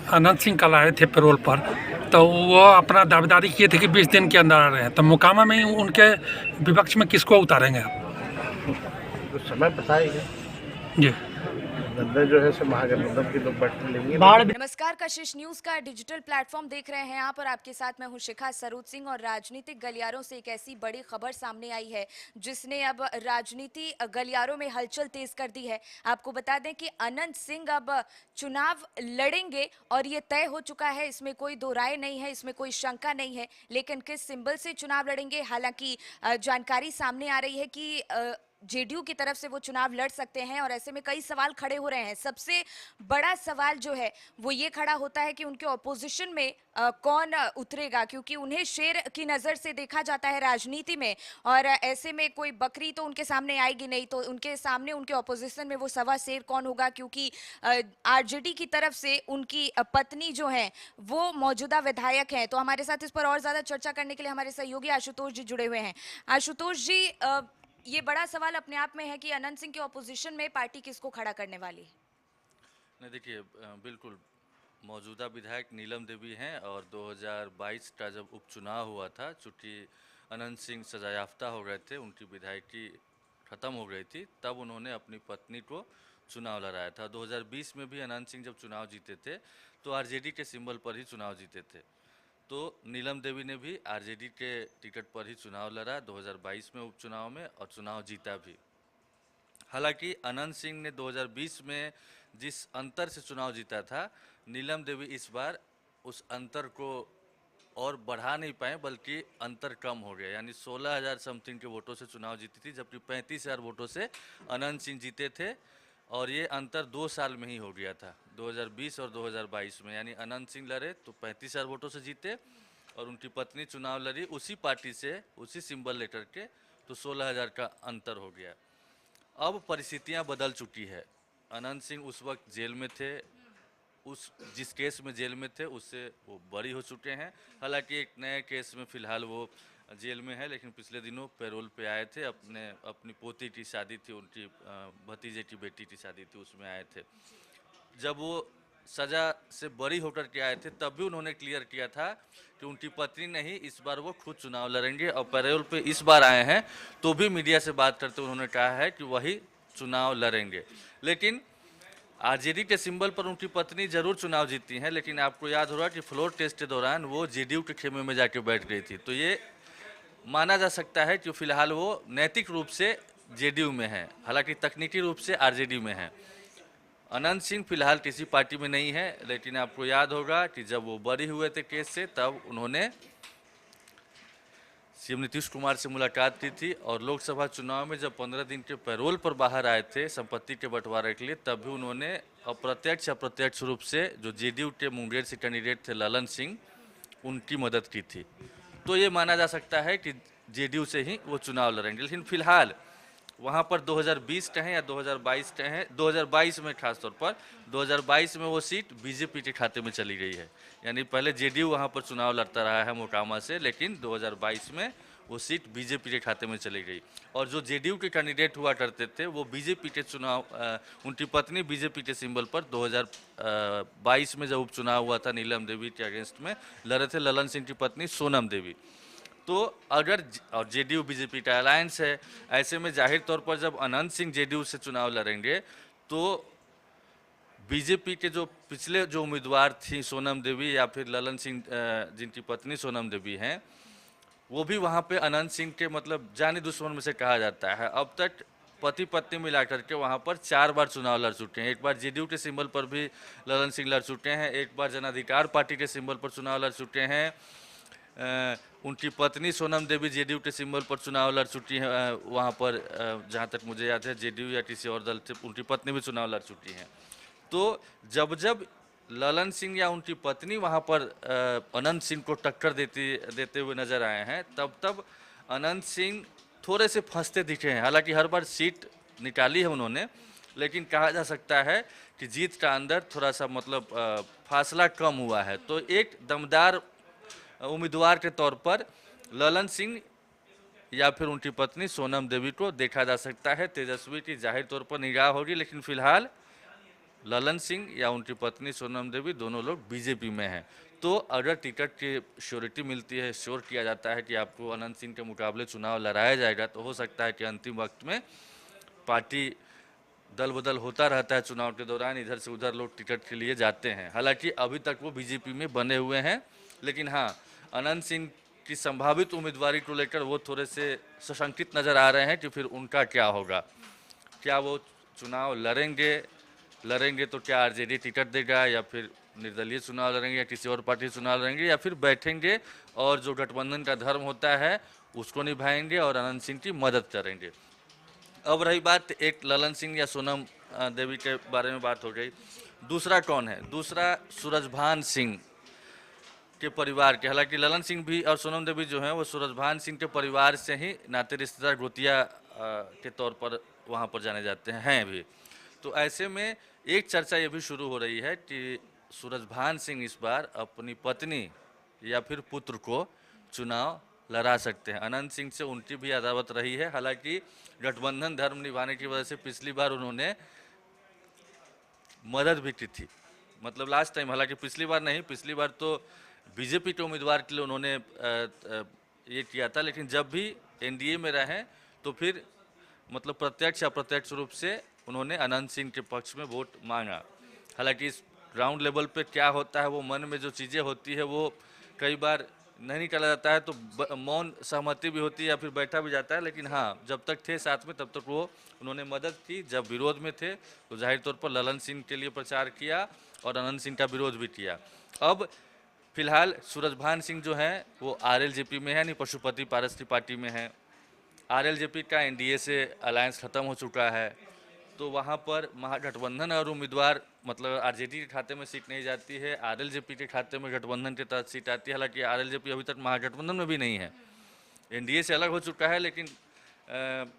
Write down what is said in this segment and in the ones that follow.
अनंत सिंह कल आए थे पैरोल पर, तो वो अपना दावेदारी किए थे कि 20 दिन के अंदर आ रहे हैं, तो मोकामा में उनके विपक्ष में किसको उतारेंगे आप? तो समय बताएगा। जी। गठबंधन जो है सो महागठबंधन के लोग बैठ लेंगे। नमस्कार, कशिश न्यूज का डिजिटल प्लेटफॉर्म देख रहे हैं आप और आपके साथ मैं हूं शिखा सरूद सिंह। और राजनीतिक गलियारों से एक ऐसी बड़ी खबर सामने आई है जिसने अब राजनीति गलियारों में हलचल तेज कर दी है। आपको बता दें कि अनंत सिंह अब चुनाव लड़ेंगे और ये तय हो चुका है, इसमें कोई दो राय नहीं है, इसमें कोई शंका नहीं है। लेकिन किस सिंबल से चुनाव लड़ेंगे, हालांकि जानकारी सामने आ रही है कि जेडीयू की तरफ से वो चुनाव लड़ सकते हैं। और ऐसे में कई सवाल खड़े हो रहे हैं। सबसे बड़ा सवाल जो है वो ये खड़ा होता है कि उनके ऑपोजिशन में कौन उतरेगा, क्योंकि उन्हें शेर की नज़र से देखा जाता है राजनीति में। और ऐसे में कोई बकरी तो उनके सामने आएगी नहीं, तो उनके सामने उनके ऑपोजिशन में वो सवा शेर कौन होगा, क्योंकि आरजेडी की तरफ से उनकी पत्नी जो है वो मौजूदा विधायक हैं। तो हमारे साथ इस पर और ज़्यादा चर्चा करने के लिए हमारे सहयोगी आशुतोष जी जुड़े हुए हैं। आशुतोष जी, ये बड़ा सवाल अपने आप में है कि अनंत सिंह के ऑपोजिशन में पार्टी किसको खड़ा करने वाली है? नहीं, देखिए, बिल्कुल मौजूदा विधायक नीलम देवी हैं और 2022 का जब उपचुनाव हुआ था, चूँकि अनंत सिंह सजायाफ्ता हो गए थे, उनकी विधायकी ख़त्म हो गई थी, तब उन्होंने अपनी पत्नी को चुनाव लड़ाया था। 2020 में भी अनंत सिंह जब चुनाव जीते थे तो आरजेडी के सिंबल पर ही चुनाव जीते थे। तो नीलम देवी ने भी आरजेडी के टिकट पर ही चुनाव लड़ा 2022 में उपचुनाव में और चुनाव जीता भी। हालांकि अनंत सिंह ने 2020 में जिस अंतर से चुनाव जीता था, नीलम देवी इस बार उस अंतर को और बढ़ा नहीं पाए, बल्कि अंतर कम हो गया। यानी 16,000 समथिंग के वोटों से चुनाव जीती थी, जबकि 35,000 वोटों से अनंत सिंह जीते थे। और ये अंतर 2 साल में ही हो गया था, 2020 और 2022 में। यानी अनंत सिंह लड़े तो 35,000 वोटों से जीते और उनकी पत्नी चुनाव लड़ी उसी पार्टी से, उसी सिंबल लेटर के, तो 16,000 का अंतर हो गया। अब परिस्थितियां बदल चुकी है। अनंत सिंह उस वक्त जेल में थे, उस जिस केस में जेल में थे उससे वो बरी हो चुके हैं। हालांकि एक नए केस में फ़िलहाल वो जेल में है, लेकिन पिछले दिनों पैरोल पे आए थे। अपनी पोती की शादी थी, उनकी भतीजे की बेटी की शादी थी, उसमें आए थे। जब वो सज़ा से बरी होकर के आए थे तब भी उन्होंने क्लियर किया था कि उनकी पत्नी नहीं, इस बार वो खुद चुनाव लड़ेंगे। और पैरोल पे इस बार आए हैं तो भी मीडिया से बात करते उन्होंने कहा है कि वही चुनाव लड़ेंगे। लेकिन आरजेडी के सिंबल पर उनकी पत्नी जरूर चुनाव जीती हैं, लेकिन आपको याद होगा कि फ्लोर टेस्ट के दौरान वो जेडीयू के खेमे में जाके बैठ गई थी। तो ये माना जा सकता है कि फिलहाल वो नैतिक रूप से जेडीयू में है, हालांकि तकनीकी रूप से आरजेडी में है। अनंत सिंह फिलहाल किसी पार्टी में नहीं है, लेकिन आपको याद होगा कि जब वो बरी हुए थे केस से, तब उन्होंने सीएम नीतीश कुमार से मुलाकात की थी। और लोकसभा चुनाव में जब 15 दिन के पैरोल पर बाहर आए थे संपत्ति के बंटवारे के लिए, तब भी उन्होंने अप्रत्यक्ष अप्रत्यक्ष रूप से जो जेडीयू के मुंगेर से कैंडिडेट थे ललन सिंह, उनकी मदद की थी। तो ये माना जा सकता है कि जेडीयू से ही वो चुनाव लड़ेंगे। लेकिन फिलहाल वहाँ पर 2020 कहें या 2022 कहें, 2022 में खासतौर पर 2022 में वो सीट बीजेपी के खाते में चली गई है। यानी पहले जेडीयू वहाँ पर चुनाव लड़ता रहा है मोकामा से, लेकिन 2022 में वो सीट बीजेपी के खाते में चली गई। और जो जेडीयू के कैंडिडेट हुआ करते थे वो बीजेपी के चुनाव, उनकी पत्नी बीजेपी के सिंबल पर 2022 में जब उपचुनाव हुआ था नीलम देवी के अगेंस्ट में लड़े थे ललन सिंह की पत्नी सोनम देवी। तो अगर और जेडीयू बीजेपी का अलायंस है, ऐसे में जाहिर तौर पर जब अनंत सिंह जेडीयू से चुनाव लड़ेंगे तो बीजेपी के जो पिछले जो उम्मीदवार थी सोनम देवी या फिर ललन सिंह, जिनकी पत्नी सोनम देवी हैं, वो भी वहाँ पे अनंत सिंह के मतलब जानी दुश्मन में से कहा जाता है। अब तक पति पत्नी मिला करके वहाँ पर 4 बार चुनाव लड़ चुके हैं। एक बार जेडीयू के सिंबल पर भी ललन सिंह लड़ चुके हैं, एक बार जन अधिकार पार्टी के सिंबल पर चुनाव लड़ चुके हैं, उनकी पत्नी सोनम देवी जेडीयू के सिंबल पर चुनाव लड़ चुकी हैं। वहाँ पर जहाँ तक मुझे याद है जेडीयू या किसी और दल से उनकी पत्नी भी चुनाव लड़ चुकी हैं। तो जब जब ललन सिंह या उनकी पत्नी वहाँ पर अनंत सिंह को टक्कर देते हुए नजर आए हैं, तब तब अनंत सिंह थोड़े से फंसते दिखे हैं। हालांकि हर बार सीट निकाली है उन्होंने, लेकिन कहा जा सकता है कि जीत का अंदर थोड़ा सा मतलब फासला कम हुआ है। तो एक दमदार उम्मीदवार के तौर पर ललन सिंह या फिर उनकी पत्नी सोनम देवी को देखा जा सकता है। तेजस्वी की जाहिर तौर पर निगाह होगी, लेकिन फिलहाल ललन सिंह या उनकी पत्नी सोनम देवी दोनों लोग बीजेपी में हैं। तो अगर टिकट की श्योरिटी मिलती है, श्योर किया जाता है कि आपको अनंत सिंह के मुकाबले चुनाव लड़ाया जाएगा, तो हो सकता है कि अंतिम वक्त में पार्टी दल बदल होता रहता है चुनाव के दौरान, इधर से उधर लोग टिकट के लिए जाते हैं। हालांकि अभी तक वो बीजेपी में बने हुए हैं, लेकिन हाँ, अनंत सिंह की संभावित उम्मीदवारी को लेकर वो थोड़े से सशंकित नज़र आ रहे हैं कि फिर उनका क्या होगा। क्या वो चुनाव लड़ेंगे तो क्या आरजेडी टिकट देगा, या फिर निर्दलीय चुनाव लड़ेंगे, या किसी और पार्टी चुनाव लड़ेंगे, या फिर बैठेंगे और जो गठबंधन का धर्म होता है उसको निभाएंगे और अनंत सिंह की मदद करेंगे। अब रही बात एक ललन सिंह या सोनम देवी के बारे में बात हो गई। दूसरा कौन है? दूसरा सूरजभान सिंह के परिवार के, हालांकि ललन सिंह भी और सोनम देवी जो हैं वो सूरजभान सिंह के परिवार से ही नाते रिश्तेदार गोतिया के तौर पर वहाँ पर जाने जाते हैं भी। तो ऐसे में एक चर्चा ये भी शुरू हो रही है कि सूरजभान सिंह इस बार अपनी पत्नी या फिर पुत्र को चुनाव लड़ा सकते हैं। अनंत सिंह से उनकी भी अदावत रही है, हालांकि गठबंधन धर्म निभाने की वजह से पिछली बार उन्होंने मदद भी की थी, मतलब लास्ट टाइम, हालांकि पिछली बार नहीं, पिछली बार तो बीजेपी के उम्मीदवार के लिए उन्होंने ये किया था, लेकिन जब भी एनडीए में रहे तो फिर मतलब प्रत्यक्ष अप्रत्यक्ष रूप से उन्होंने अनंत सिंह के पक्ष में वोट मांगा। हालांकि इस ग्राउंड लेवल पे क्या होता है, वो मन में जो चीज़ें होती है वो कई बार नहीं निकाला जाता है, तो मौन सहमति भी होती है या फिर बैठा भी जाता है, लेकिन हाँ, जब तक थे साथ में तब तक वो उन्होंने मदद की। जब विरोध में थे तो जाहिर तौर पर ललन सिंह के लिए प्रचार किया और अनंत सिंह का विरोध भी किया। अब फिलहाल सूरजभान सिंह जो हैं वो आरएलजेपी में है, यानी पशुपति पारस की पार्टी में है। आरएलजेपी का एनडीए से अलायंस खत्म हो चुका है, तो वहाँ पर महागठबंधन और उम्मीदवार, मतलब आरजेडी के खाते में सीट नहीं जाती है, आरएलजेपी के खाते में गठबंधन के तहत सीट आती है। हालांकि आरएलजेपी अभी तक महागठबंधन में भी नहीं है, एनडीए से अलग हो चुका है, लेकिन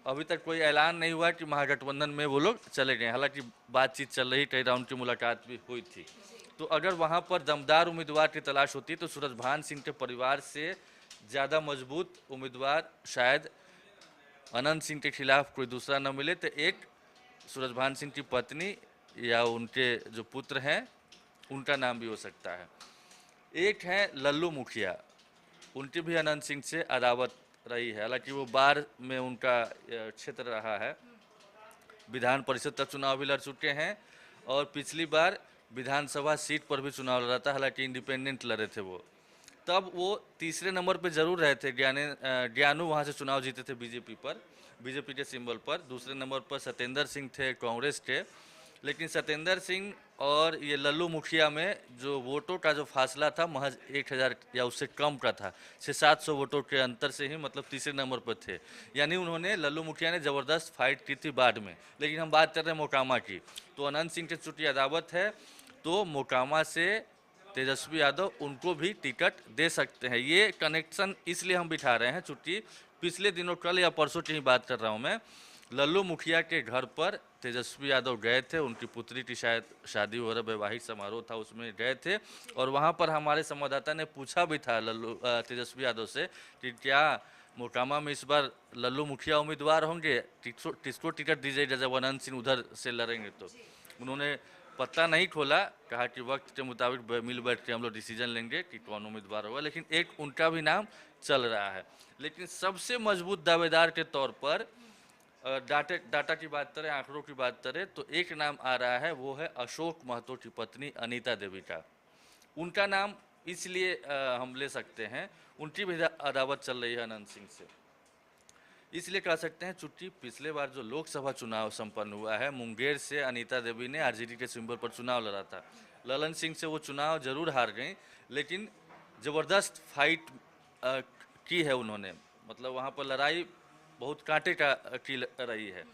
अभी तक कोई ऐलान नहीं हुआ कि महागठबंधन में वो लोग चले गए। हालांकि बातचीत चल रही, कई राउंड की मुलाकात भी हुई थी। तो अगर वहाँ पर दमदार उम्मीदवार की तलाश होती तो सूरजभान सिंह के परिवार से ज़्यादा मजबूत उम्मीदवार शायद अनंत सिंह के खिलाफ कोई दूसरा न मिले, तो एक सूरजभान सिंह की पत्नी या उनके जो पुत्र हैं उनका नाम भी हो सकता है। एक है लल्लू मुखिया, उनकी भी अनंत सिंह से अदावत रही है, हालांकि वो बार में उनका क्षेत्र रहा है, विधान परिषद तक चुनाव भी लड़ चुके हैं और पिछली बार विधानसभा सीट पर भी चुनाव लड़ा था, हालांकि इंडिपेंडेंट लड़े थे वो। तब वो तीसरे नंबर पे जरूर रहे थे, ज्ञानू वहाँ से चुनाव जीते थे बीजेपी के सिंबल पर। दूसरे नंबर पर सत्येंद्र सिंह थे कांग्रेस के, लेकिन सत्येंद्र सिंह और ये लल्लू मुखिया में जो वोटों का जो फासला था महज 1000 या उससे कम का था, 600-700 वोटों के अंतर से ही मतलब तीसरे नंबर पर थे। यानी उन्होंने, लल्लू मुखिया ने ज़बरदस्त फाइट की थी बाद में। लेकिन हम बात कर रहे हैं मोकामा की, तो अनंत सिंह के चुटी अदावत है, तो मोकामा से तेजस्वी यादव उनको भी टिकट दे सकते हैं। ये कनेक्शन इसलिए हम बिठा रहे हैं चूँकि पिछले दिनों, कल या परसों की ही बात कर रहा हूँ मैं, लल्लू मुखिया के घर पर तेजस्वी यादव गए थे, उनकी पुत्री की शायद शादी हो रहा, वैवाहिक समारोह था, उसमें गए थे। और वहाँ पर हमारे संवाददाता ने पूछा भी था तेजस्वी यादव से कि क्या मोकामा में इस बार लल्लू मुखिया उम्मीदवार होंगे, किसको टिकट दीजिएगा जब अनंत सिंह उधर से लड़ेंगे। तो उन्होंने पत्ता नहीं खोला, कहा कि वक्त के मुताबिक मिल बैठ के हम लोग डिसीजन लेंगे कि कौन उम्मीदवार होगा, लेकिन एक उनका भी नाम चल रहा है। लेकिन सबसे मजबूत दावेदार के तौर पर डाटा की बात करें, आंकड़ों की बात करें, तो एक नाम आ रहा है, वो है अशोक महतो की पत्नी अनीता देवी का। उनका नाम इसलिए हम ले सकते हैं, उनकी भी अदावत चल रही है अनंत सिंह से, इसलिए कह सकते हैं चूंकि पिछले बार जो लोकसभा चुनाव संपन्न हुआ है, मुंगेर से अनीता देवी ने आरजेडी के सिंबल पर चुनाव लड़ा था। ललन सिंह से वो चुनाव जरूर हार गई, लेकिन ज़बरदस्त फाइट की है उन्होंने, मतलब वहाँ पर लड़ाई बहुत कांटे की रही है।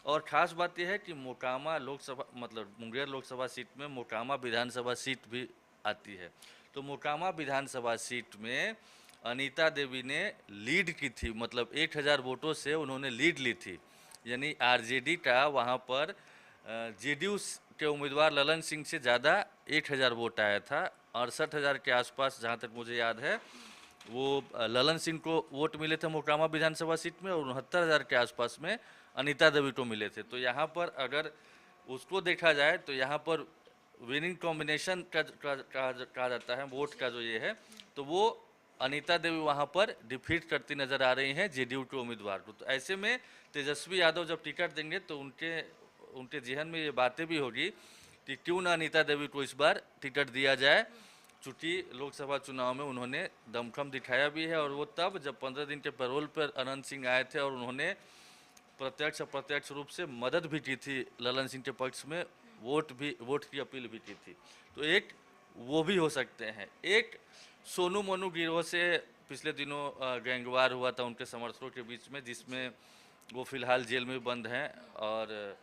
और ख़ास बात यह है कि मोकामा लोकसभा, मतलब मुंगेर लोकसभा सीट में मोकामा विधानसभा सीट भी आती है। तो मोकामा विधानसभा सीट में अनीता देवी ने लीड की थी, मतलब 1000 वोटों से उन्होंने लीड ली थी। यानी आरजेडी का वहाँ पर जेडीयू के उम्मीदवार ललन सिंह से ज़्यादा 1000 वोट आया था। 68,000 के आसपास, जहाँ तक मुझे याद है, वो ललन सिंह को वोट मिले थे मोकामा विधानसभा सीट में, और 69,000 के आसपास में अनीता देवी को मिले थे। तो यहाँ पर अगर उसको देखा जाए तो यहाँ पर विनिंग कॉम्बिनेशन का कहा जाता है वोट का जो ये है, तो वो अनीता देवी वहाँ पर डिफीट करती नजर आ रही हैं जेडीयू के उम्मीदवार को। तो ऐसे में तेजस्वी यादव जब टिकट देंगे तो उनके जहन में ये बातें भी होगी कि क्यों ना अनीता देवी को इस बार टिकट दिया जाए, चूँकि लोकसभा चुनाव में उन्होंने दमखम दिखाया भी है, और वो तब जब 15 दिन के पैरोल पर अनंत सिंह आए थे और उन्होंने प्रत्यक्ष अप्रत्यक्ष रूप से मदद भी की थी ललन सिंह के पक्ष में, वोट की अपील भी की थी। तो एक वो भी हो सकते हैं। एक सोनू मोनू गिरोह से पिछले दिनों गैंगवार हुआ था उनके समर्थकों के बीच में, जिसमें वो फिलहाल जेल में बंद हैं और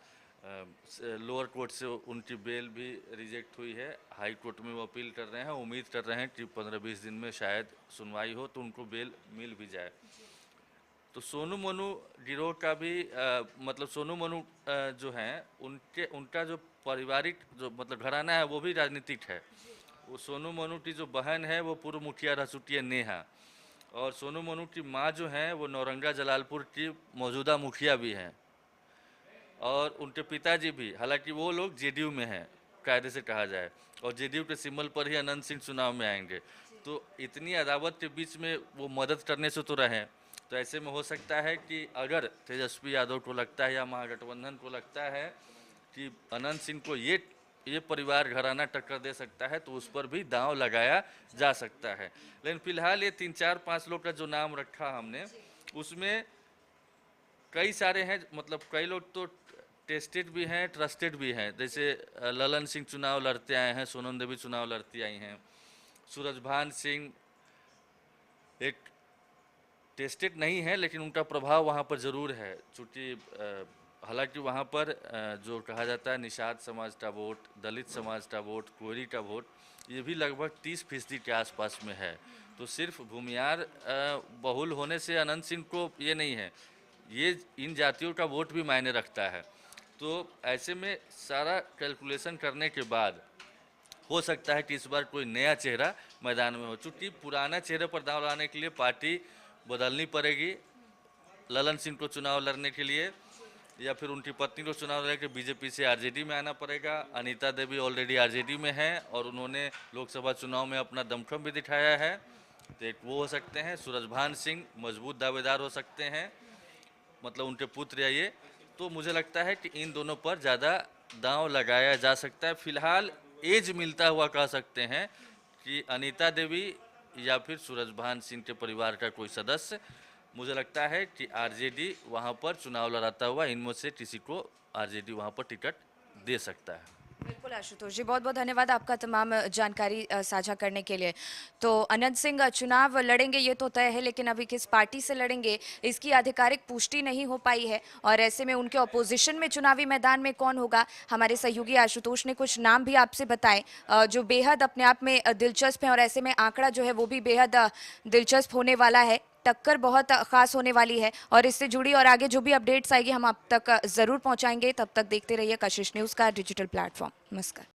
लोअर कोर्ट से उनकी बेल भी रिजेक्ट हुई है। हाई कोर्ट में वो अपील कर रहे हैं, उम्मीद कर रहे हैं कि 15-20 दिन में शायद सुनवाई हो तो उनको बेल मिल भी जाए। तो सोनू मोनू गिरोह का भी मतलब सोनू मोनू जो हैं उनका जो पारिवारिक जो मतलब घराना है वो भी राजनीतिक है। वो सोनू मोनू की जो बहन है वो पूर्व मुखिया रह चुकी है नेहा, और सोनू मोनू की माँ जो हैं वो नौरंगा जलालपुर की मौजूदा मुखिया भी हैं, और उनके पिताजी भी, हालांकि वो लोग जेडीयू में हैं कायदे से कहा जाए, और जेडीयू के सिंबल पर ही अनंत सिंह चुनाव में आएंगे। तो इतनी अदावत के बीच में वो मदद करने से तो रहें। तो ऐसे में हो सकता है कि अगर तेजस्वी यादव को लगता है या महागठबंधन को लगता है कि अनंत सिंह को ये परिवार घराना टक्कर दे सकता है तो उस पर भी दांव लगाया जा सकता है। लेकिन फिलहाल ये 3-4-5 लोग का जो नाम रखा हमने, उसमें कई सारे हैं, मतलब कई लोग तो टेस्टेड भी हैं, ट्रस्टेड भी हैं। जैसे ललन सिंह चुनाव लड़ते आए हैं, सोनम देवी चुनाव लड़ती आई हैं, सूरजभान सिंह एक टेस्टेड नहीं है लेकिन उनका प्रभाव वहाँ पर ज़रूर है, चूँकि हालांकि वहाँ पर जो कहा जाता है निषाद समाज का वोट, दलित समाज का वोट, कोयरी का वोट, ये भी लगभग 30% के आसपास में है। तो सिर्फ भूमियार बहुल होने से अनंत सिंह को ये नहीं है, ये इन जातियों का वोट भी मायने रखता है। तो ऐसे में सारा कैलकुलेशन करने के बाद हो सकता है कि इस बार कोई नया चेहरा मैदान में हो, चूँकि पुराना चेहरे पर दांव लाने के लिए पार्टी बदलनी पड़ेगी। ललन सिंह को चुनाव लड़ने के लिए या फिर उनकी पत्नी को चुनाव लड़ने के लिए बीजेपी से आरजेडी में आना पड़ेगा। अनीता देवी ऑलरेडी आरजेडी में हैं और उन्होंने लोकसभा चुनाव में अपना दमखम भी दिखाया है, तो एक वो हो सकते हैं। सूरजभान सिंह मजबूत दावेदार हो सकते हैं, मतलब उनके पुत्र या ये। तो मुझे लगता है कि इन दोनों पर ज़्यादा दांव लगाया जा सकता है। फिलहाल एज मिलता हुआ कह सकते हैं कि अनीता देवी या फिर सूरजभान सिंह के परिवार का कोई सदस्य, मुझे लगता है कि आरजेडी वहां पर चुनाव लड़ाता हुआ इनमें से किसी को आरजेडी वहां पर टिकट दे सकता है। बिल्कुल आशुतोष जी, बहुत बहुत धन्यवाद आपका तमाम जानकारी साझा करने के लिए। तो अनंत सिंह चुनाव लड़ेंगे ये तो तय है, लेकिन अभी किस पार्टी से लड़ेंगे इसकी आधिकारिक पुष्टि नहीं हो पाई है, और ऐसे में उनके ऑपोजिशन में चुनावी मैदान में कौन होगा। हमारे सहयोगी आशुतोष ने कुछ नाम भी आपसे बताए जो बेहद अपने आप में दिलचस्प हैं, और ऐसे में आंकड़ा जो है वो भी बेहद दिलचस्प होने वाला है। टक्कर बहुत खास होने वाली है, और इससे जुड़ी और आगे जो भी अपडेट्स आएगी हम आप तक ज़रूर पहुंचाएंगे। तब तक देखते रहिए कशिश न्यूज़ का डिजिटल प्लेटफॉर्म। नमस्कार।